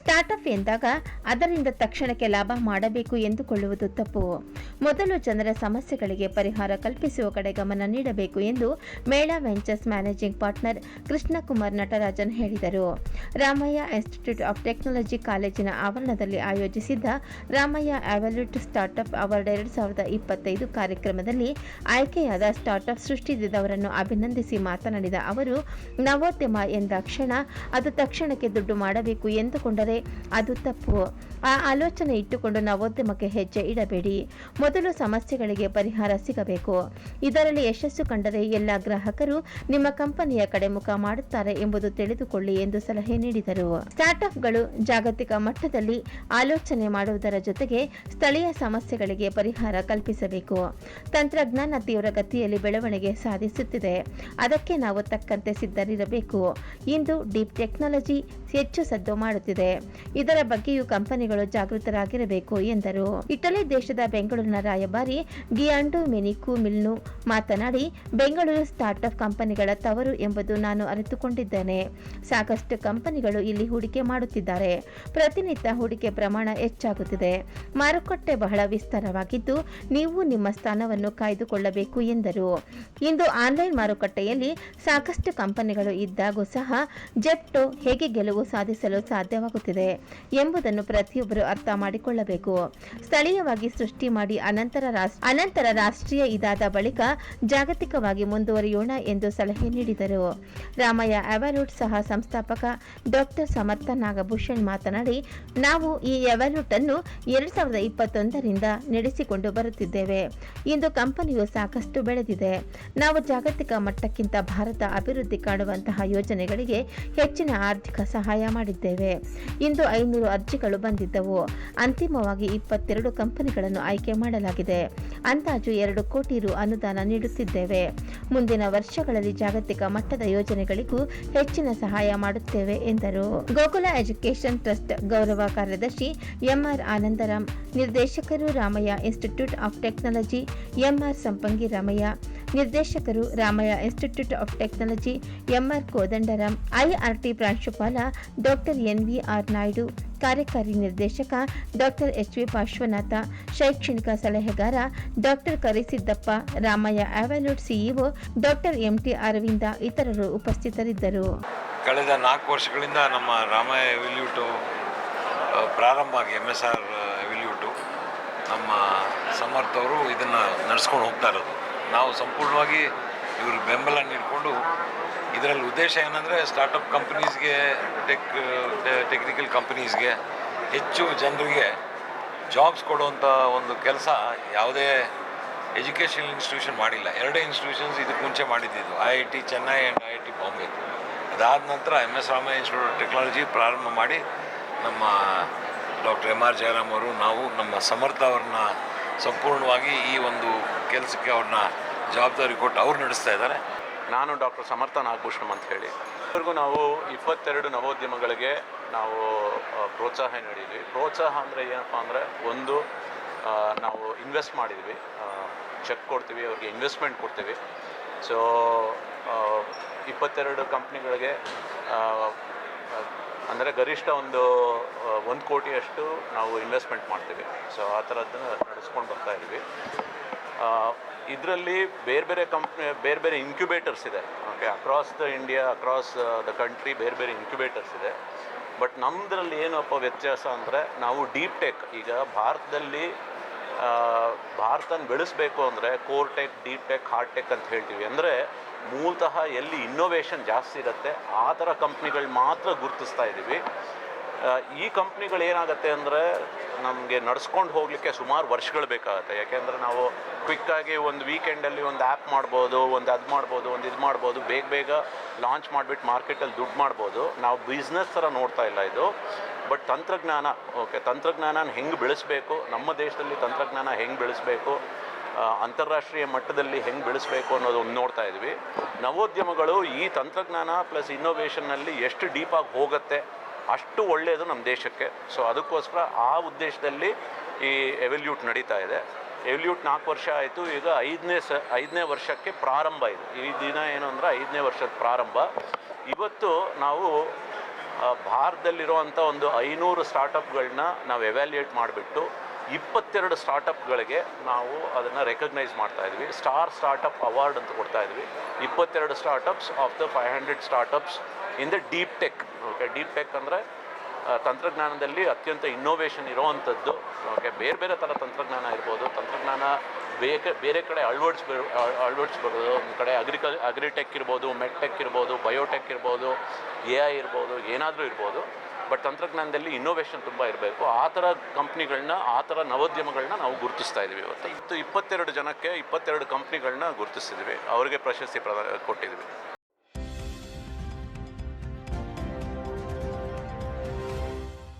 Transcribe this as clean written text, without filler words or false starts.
Startup ಎಂದಾಗ ಅದರಿಂದ ತಕ್ಷಣಕ್ಕೆ ಲಾಭ ಮಾಡಬೇಕು ಎಂದುಕೊಳ್ಳುವುದು ತಪ್ಪು. ಮೊದಲು ಜನರ ಸಮಸ್ಯೆಗಳಿಗೆ ಪರಿಹಾರ ಕಲ್ಪಿಸುವ ಕಡೆ ಗಮನ ನೀಡಬೇಕು ಎಂದು Mela ventures managing partner Krishnakumar Natarajan ಹೇಳಿದರು. ರಾಮಯ್ಯ ಇನ್ಸ್ಟಿಟ್ಯೂಟ್ ಆಫ್ ಟೆಕ್ನಾಲಜಿ ಕಾಲೇಜಿನ ಆವರಣದಲ್ಲಿ ಆಯೋಜಿಸಿದ್ದ ರಾಮಯ್ಯ ಎವಲ್ಯೂಟ್ ಸ್ಟಾರ್ಟ್ಅಪ್ ಅವಾರ್ಡ್ 2025 ಕಾರ್ಯಕ್ರಮದಲ್ಲಿ ಆಯ್ಕೆಯಾದ ಸ್ಟಾರ್ಟ್ಅಪ್ ಸೃಷ್ಟಿಸಿದವರನ್ನು ಅಭಿನಂದಿಸಿ ಮಾತನಾಡಿದ ಅವರು, ನವೋದ್ಯಮ ಎಂದ ಕ್ಷಣ ಅದು ತಕ್ಷಣಕ್ಕೆ ದುಡ್ಡು ಮಾಡಬೇಕು ಎಂದುಕೊಂಡರೆ ಅದು ತಪ್ಪು. ಆ ಆಲೋಚನೆ ಇಟ್ಟುಕೊಂಡು ನವೋದ್ಯಮಕ್ಕೆ ಹೆಜ್ಜೆ ಇಡಬೇಡಿ. ಮೊದಲು ಸಮಸ್ಯೆಗಳಿಗೆ ಪರಿಹಾರ ಸಿಗಬೇಕು. ಇದರಲ್ಲಿ ಯಶಸ್ಸು ಕಂಡರೆ ಎಲ್ಲ ಗ್ರಾಹಕರು ನಿಮ್ಮ ಕಂಪನಿಯ ಕಡೆ ಮುಖ ಮಾಡುತ್ತಾರೆ ಎಂಬುದು ತಿಳಿದುಕೊಳ್ಳಿ ಎಂದು ಸಲಹೆ ನೀಡಿದರು. ಸ್ಟಾರ್ಟ್ಅಪ್ಗಳು ಜಾಗತಿಕ ಮಟ್ಟದಲ್ಲಿ ಆಲೋಚನೆ ಮಾಡುವುದರ ಜೊತೆಗೆ ಸ್ಥಳೀಯ ಸಮಸ್ಯೆಗಳಿಗೆ ಪರಿಹಾರ ಕಲ್ಪಿಸಬೇಕು. ತಂತ್ರಜ್ಞಾನ ತೀವ್ರಗತಿಯಲ್ಲಿ ಬೆಳವಣಿಗೆ ಸಾಧಿಸುತ್ತಿದೆ. ಅದಕ್ಕೆ ನಾವು ತಕ್ಕಂತೆ ಸಿದ್ಧರಿರಬೇಕು. ಇಂದು ಡೀಪ್ ಟೆಕ್ನಾಲಜಿ ಹೆಚ್ಚು ಸದ್ದು ಮಾಡುತ್ತಿದೆ. ಇದರ ಬಗ್ಗೆಯೂ ಕಂಪನಿಗಳು ಜಾಗೃತರಾಗಿರಬೇಕು ಎಂದರು. ಇಟಲಿ ದೇಶದ ಬೆಂಗಳೂರಿನ ರಾಯಭಾರಿ ಗಿಯಾಂಡೋ ಮೆನಿಕೋ ಮಿಲ್ನು ಮಾತನಾಡಿ, ಬೆಂಗಳೂರು ಸ್ಟಾರ್ಟ್ಅಪ್ ಕಂಪನಿಗಳ ತವರು ಎಂಬುದು ನಾನು ಅರಿತುಕೊಂಡಿದ್ದೇನೆ. ಸಾಕಷ್ಟು ಕಂಪನಿಗಳು ಇಲ್ಲಿ ಹೂಡಿಕೆ ಮಾಡುತ್ತಿದ್ದಾರೆ. ಪ್ರತಿನಿತ್ಯ ಹೂಡಿಕೆ ಪ್ರಮಾಣ ಹೆಚ್ಚಾಗುತ್ತಿದೆ. ಮಾರುಕಟ್ಟೆ ಬಹಳ ವಿಸ್ತಾರವಾಗಿದ್ದು ನೀವು ನಿಮ್ಮ ಸ್ಥಾನವನ್ನು ಕಾಯ್ದುಕೊಳ್ಳಬೇಕು ಎಂದರು. ಇಂದು ಆನ್ಲೈನ್ ಮಾರುಕಟ್ಟೆಯಲ್ಲಿ ಸಾಕಷ್ಟು ಕಂಪನಿಗಳು ಇದ್ದಾಗೂ ಸಹ ಜೆಪ್ಟೋ ಹೇಗೆ ಗೆಲುವು ಸಾಧಿಸಲು ಸಾಧ್ಯವಾಗುತ್ತಿದೆ ಎಂಬುದನ್ನು ಪ್ರತಿಯೊಬ್ಬರು ಅರ್ಥ ಮಾಡಿಕೊಳ್ಳಬೇಕು. ಸ್ಥಳೀಯವಾಗಿ ಸೃಷ್ಟಿ ಮಾಡಿ ಅನಂತರ ರಾಷ್ಟ್ರೀಯ ಇದಾದ ಬಳಿಕ ಜಾಗತಿಕವಾಗಿ ಮುಂದುವರಿಯೋಣ ಎಂದು ಸಲಹೆ ನೀಡಿದರು. ರಾಮಯ್ಯ ಎವಲ್ಯೂಟ್ ಸಹ ಸಂಸ್ಥಾಪಕ ಡಾಕ್ಟರ್ ಸಮರ್ಥ ನಾಗಭೂಷಣ್ ಮಾತನಾಡಿ, ನಾವು ಈ ಎವಲ್ಯೂಟ್ ಅನ್ನು 2021ರಿಂದ ನಡೆಸಿಕೊಂಡು ಬರುತ್ತಿದ್ದೇವೆ. ಇಂದು ಕಂಪನಿಯು ಸಾಕಷ್ಟು ಬೆಳೆದಿದೆ. ನಾವು ಜಾಗತಿಕ ಮಟ್ಟಕ್ಕಿಂತ ಭಾರತ ಅಭಿವೃದ್ಧಿ ಕಾಣುವಂತಹ ಯೋಜನೆಗಳಿಗೆ ಹೆಚ್ಚಿನ ಆರ್ಥಿಕ ಸಹಾಯ ಮಾಡಿದ್ದೇವೆ. ಇಂದು 500 ಅರ್ಜಿಗಳು ಬಂದಿದ್ದವು. ಅಂತಿಮವಾಗಿ 22 ಕಂಪನಿಗಳನ್ನು ಆಯ್ಕೆ ಮಾಡಲಾಗಿದೆ. ಅಂದಾಜು 2 ಕೋಟಿ ರು ಅನುದಾನ ನೀಡುತ್ತಿದ್ದೇವೆ. ಮುಂದಿನ ವರ್ಷಗಳಲ್ಲಿ ಜಾಗತಿಕ ಮಟ್ಟದ ಯೋಜನೆಗಳಿಗೂ ಹೆಚ್ಚಿನ ಸಹಾಯ ಮಾಡುತ್ತೇವೆ ಎಂದರು. ಗೋಕುಲ ಎಜುಕೇಷನ್ ಟ್ರಸ್ಟ್ ಗೌರವ ಕಾರ್ಯದರ್ಶಿ ಎಂಆರ್ ಆನಂದರಾಮ್, ನಿರ್ದೇಶಕರು Ramaiah institute of technology MR Sampangi Ramaiah, ನಿರ್ದೇಶಕರು Ramaiah institute of technology MR Kodandaram, IRT ಪ್ರಾಂಶುಪಾಲ ಡಾಕ್ಟರ್ ಎನ್ವಿಆರ್ ನಾಯ್ಡು, ಕಾರ್ಯಕಾರಿ ನಿರ್ದೇಶಕ ಡಾಕ್ಟರ್ ಎಚ್ವಿ ಪಾರ್ಶ್ವನಾಥ, ಶೈಕ್ಷಣಿಕ ಸಲಹೆಗಾರ doctor Karisiddappa, Ramaiah evolute CEO doctor MT Aravinda ಇತರರು ಉಪಸ್ಥಿತರಿದ್ದರು. ಕಳೆದ 4 ವರ್ಷಗಳಿಂದ ನಮ್ಮ ರಾಮಯ್ಯ ಎವಲ್ಯೂಟು ಪ್ರಾರಂಭ ಆಗಿ MSR ಎವಲ್ಯೂಟು ನಮ್ಮ ಸಮರ್ಥ ಅವರು ಇದನ್ನು ನಡೆಸ್ಕೊಂಡು ಹೋಗ್ತಾ ಇರೋದು. ನಾವು ಸಂಪೂರ್ಣವಾಗಿ ಇವರು ಬೆಂಬಲ ನೀಡಿಕೊಂಡು, ಇದರಲ್ಲಿ ಉದ್ದೇಶ ಏನಂದರೆ ಸ್ಟಾರ್ಟಪ್ ಕಂಪನೀಸ್ಗೆ ಟೆಕ್ನಿಕಲ್ ಕಂಪನೀಸ್ಗೆ ಹೆಚ್ಚು ಜನರಿಗೆ ಜಾಬ್ಸ್ ಕೊಡುವಂಥ ಒಂದು ಕೆಲಸ ಯಾವುದೇ ಎಜುಕೇಷನ್ ಇನ್ಸ್ಟಿಟ್ಯೂಷನ್ ಮಾಡಿಲ್ಲ. 2 ಇನ್ಸ್ಟಿಟ್ಯೂಷನ್ಸ್ ಇದಕ್ಕೆ ಮುಂಚೆ ಮಾಡಿದ್ದು, IIT Chennai and IIT Bombay. ಅದಾದ ನಂತರ MS Ramaiah institute of technology ಪ್ರಾರಂಭ ಮಾಡಿ ನಮ್ಮ ಡಾಕ್ಟರ್ MR ಜಯರಾಮ್ ಅವರು, ನಾವು ನಮ್ಮ ಸಮರ್ಥ ಅವ್ರನ್ನ ಸಂಪೂರ್ಣವಾಗಿ ಈ ಒಂದು ಕೆಲಸಕ್ಕೆ ಅವ್ರನ್ನ ಜವಾಬ್ದಾರಿ ಕೊಟ್ಟು ಅವ್ರು ನಡೆಸ್ತಾ ಇದ್ದಾರೆ. ನಾನು ಡಾಕ್ಟರ್ ಸಮರ್ಥ ನಾಗಭೂಷಣ್ ಅಂತ ಹೇಳಿ, ಇವ್ರಿಗೂ ನಾವು 22 ನವೋದ್ಯಮಗಳಿಗೆ ನಾವು ಪ್ರೋತ್ಸಾಹ ನೀಡಿದ್ವಿ. ಪ್ರೋತ್ಸಾಹ ಅಂದರೆ ಏನಪ್ಪ ಅಂದರೆ, ಒಂದು ನಾವು ಇನ್ವೆಸ್ಟ್ ಮಾಡಿದ್ವಿ, ಚೆಕ್ ಕೊಡ್ತೀವಿ, ಅವ್ರಿಗೆ ಇನ್ವೆಸ್ಟ್ಮೆಂಟ್ ಕೊಡ್ತೀವಿ. ಸೊ 22 ಕಂಪ್ನಿಗಳಿಗೆ ಅಂದರೆ ಗರಿಷ್ಠ ಒಂದು 1 ಕೋಟಿಯಷ್ಟು ನಾವು ಇನ್ವೆಸ್ಟ್ಮೆಂಟ್ ಮಾಡ್ತೀವಿ. ಸೊ ಆ ಥರದ್ದನ್ನು ನಡೆಸ್ಕೊಂಡು ಬರ್ತಾಯಿದ್ವಿ. ಇದರಲ್ಲಿ ಬೇರೆ ಬೇರೆ ಇನ್ಕ್ಯುಬೇಟರ್ಸ್ ಇದೆ. Okay, across the India, across the country ಬೇರೆ ಬೇರೆ ಇನ್ಕ್ಯುಬೇಟರ್ಸ್ ಇದೆ. ಬಟ್ ನಮ್ಮದ್ರಲ್ಲಿ ಏನಪ್ಪ ವ್ಯತ್ಯಾಸ ಅಂದರೆ, ನಾವು ಡೀಪ್ ಟೆಕ್, ಈಗ ಭಾರತದಲ್ಲಿ ಭಾರತನ ಬೆಳೆಸಬೇಕು ಅಂದರೆ core tech, deep tech, hard tech ಅಂತ ಹೇಳ್ತೀವಿ. ಅಂದರೆ ಮೂಲತಃ ಎಲ್ಲಿ ಇನ್ನೋವೇಷನ್ ಜಾಸ್ತಿ ಇರುತ್ತೆ ಆ ಥರ ಕಂಪ್ನಿಗಳು ಮಾತ್ರ ಗುರುತಿಸ್ತಾ ಇದ್ದೀವಿ. ಈ ಕಂಪ್ನಿಗಳು ಏನಾಗುತ್ತೆ ಅಂದರೆ, ನಮಗೆ ನಡೆಸ್ಕೊಂಡು ಹೋಗಲಿಕ್ಕೆ ಸುಮಾರು ವರ್ಷಗಳು ಬೇಕಾಗುತ್ತೆ. ಯಾಕೆಂದರೆ ನಾವು ಕ್ವಿಕ್ಕಾಗಿ ಒಂದು ವೀಕೆಂಡಲ್ಲಿ ಒಂದು ಆ್ಯಪ್ ಮಾಡ್ಬೋದು, ಒಂದು ಅದು ಮಾಡ್ಬೋದು, ಒಂದು ಇದು ಮಾಡ್ಬೋದು, ಬೇಗ ಲಾಂಚ್ ಮಾಡಿಬಿಟ್ಟು ಮಾರ್ಕೆಟಲ್ಲಿ ದುಡ್ಡು ಮಾಡ್ಬೋದು. ನಾವು ಬಿಸ್ನೆಸ್ ಥರ ನೋಡ್ತಾ ಇಲ್ಲ ಇದು. ಬಟ್ ತಂತ್ರಜ್ಞಾನ, ಓಕೆ, ತಂತ್ರಜ್ಞಾನ ಹೆಂಗೆ ಬೆಳೆಸಬೇಕು, ನಮ್ಮ ದೇಶದಲ್ಲಿ ತಂತ್ರಜ್ಞಾನ ಹೆಂಗೆ ಬೆಳೆಸಬೇಕು, ಅಂತಾರಾಷ್ಟ್ರೀಯ ಮಟ್ಟದಲ್ಲಿ ಹೆಂಗೆ ಬೆಳೆಸಬೇಕು ಅನ್ನೋದು ಒಂದು ನೋಡ್ತಾ ಇದ್ವಿ. ನವೋದ್ಯಮಗಳು ಈ ತಂತ್ರಜ್ಞಾನ ಪ್ಲಸ್ ಇನ್ನೋವೇಷನ್ನಲ್ಲಿ ಎಷ್ಟು ಡೀಪಾಗಿ ಹೋಗುತ್ತೆ ಅಷ್ಟು ಒಳ್ಳೆಯದು ನಮ್ಮ ದೇಶಕ್ಕೆ. ಸೊ ಅದಕ್ಕೋಸ್ಕರ ಆ ಉದ್ದೇಶದಲ್ಲಿ ಈ ಎವಲ್ಯೂಟ್ ನಡೀತಾ ಇದೆ. ಎವಲ್ಯೂಟ್ 4 ವರ್ಷ ಆಯಿತು. ಈಗ 5ನೇ ವರ್ಷಕ್ಕೆ ಪ್ರಾರಂಭ ಇದು. ಈ ದಿನ ಏನು ಅಂದರೆ 5ನೇ ವರ್ಷದ ಪ್ರಾರಂಭ. ಇವತ್ತು ನಾವು ಭಾರತದಲ್ಲಿರುವಂಥ ಒಂದು 500 ಸ್ಟಾರ್ಟಪ್ಗಳನ್ನ ನಾವು ಎವ್ಯಾಲ್ಯೂಯೇಟ್ ಮಾಡಿಬಿಟ್ಟು 22 ಸ್ಟಾರ್ಟಪ್ಗಳಿಗೆ ನಾವು ಅದನ್ನು ರೆಕಗ್ನೈಸ್ ಮಾಡ್ತಾಯಿದ್ವಿ. ಸ್ಟಾರ್ಟಪ್ ಅವಾರ್ಡ್ ಅಂತ ಕೊಡ್ತಾಯಿದ್ವಿ. 22 startups of the 500 startups in the deep tech. Okay, deep tech ಅಂದರೆ ತಂತ್ರಜ್ಞಾನದಲ್ಲಿ ಅತ್ಯಂತ ಇನ್ನೋವೇಷನ್ ಇರೋವಂಥದ್ದು. ಓಕೆ, ಬೇರೆ ಬೇರೆ ಥರ ತಂತ್ರಜ್ಞಾನ ಇರ್ಬೋದು. ತಂತ್ರಜ್ಞಾನ ಬೇರೆ ಕಡೆ ಅಳವಡಿಸ್ಬೋದು. ಒಂದು ಕಡೆ ಅಗ್ರಿಟೆಕ್ ಇರ್ಬೋದು, ಮೆಡ್ಟೆಕ್ ಇರ್ಬೋದು, ಬಯೋಟೆಕ್ ಇರ್ಬೋದು, AI ಇರ್ಬೋದು, ಏನಾದರೂ ಇರ್ಬೋದು. ಬಟ್ ತಂತ್ರಜ್ಞಾನದಲ್ಲಿ ಇನ್ನೋವೇಷನ್ ತುಂಬ ಇರಬೇಕು. ಆ ಥರ ಕಂಪ್ನಿಗಳನ್ನ, ಆ ಥರ ನವೋದ್ಯಮಗಳನ್ನ ನಾವು ಗುರುತಿಸ್ತಾ ಇದ್ದೀವಿ. ಇವತ್ತು 22 ಜನಕ್ಕೆ 22 ಕಂಪ್ನಿಗಳನ್ನ ಗುರುತಿಸಿದ್ವಿ. ಅವರಿಗೆ ಪ್ರಶಸ್ತಿ ಕೊಟ್ಟಿದ್ವಿ.